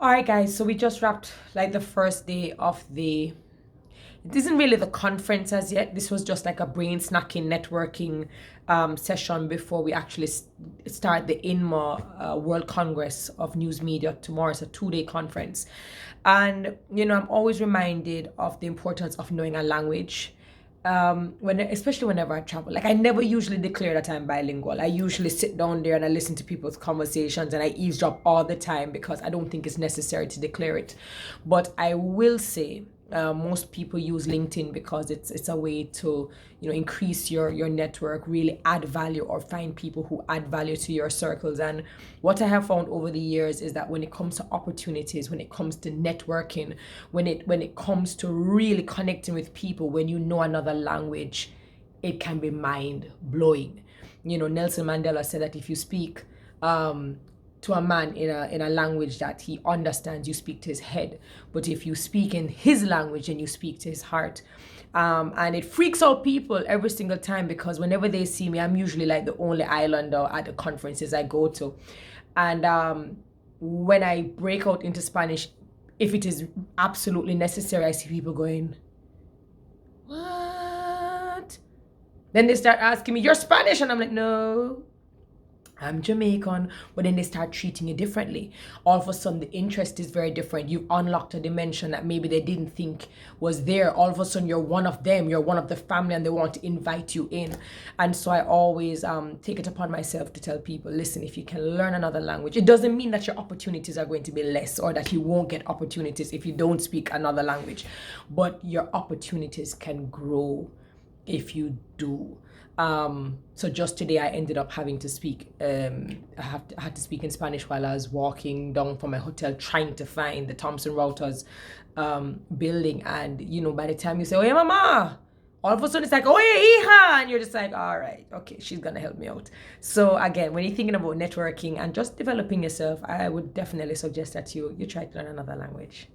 All right, guys, so we just wrapped like the first day of it isn't really the conference as yet. This was just like a brain snacking networking session before we actually start the INMA World Congress of News Media tomorrow. It's a 2-day conference. And, I'm always reminded of the importance of knowing a language. Especially whenever I travel, like I never usually declare that I'm bilingual. I usually sit down there and I listen to people's conversations and I eavesdrop all the time because I don't think it's necessary to declare it. But I will say, most people use LinkedIn because it's a way to increase your network, really add value, or find people who add value to your circles. And what I have found over the years is that when it comes to opportunities, when it comes to networking, when it comes to really connecting with people, when you know another language, it can be mind blowing. Nelson Mandela said that if you speak to a man in a language that he understands, you speak to his head. But if you speak in his language, and you speak to his heart. And it freaks out people every single time because whenever they see me, I'm usually like the only islander at the conferences I go to. And when I break out into Spanish, if it is absolutely necessary, I see people going, "What?" Then they start asking me, "You're Spanish?" And I'm like, "No, I'm Jamaican." But then they start treating you differently. All of a sudden, the interest is very different. You've unlocked a dimension that maybe they didn't think was there. All of a sudden, you're one of them. You're one of the family, and they want to invite you in. And so I always take it upon myself to tell people, listen, if you can learn another language, it doesn't mean that your opportunities are going to be less or that you won't get opportunities if you don't speak another language. But your opportunities can grow if you do. So just today I ended up having to speak. I had to speak in Spanish while I was walking down from my hotel trying to find the Thomson Reuters building. And by the time you say, "Oh yeah, mama," all of a sudden it's like, "Oh yeah, hija," and you're just like, "All right, okay, she's gonna help me out." So again, when you're thinking about networking and just developing yourself, I would definitely suggest that you try to learn another language.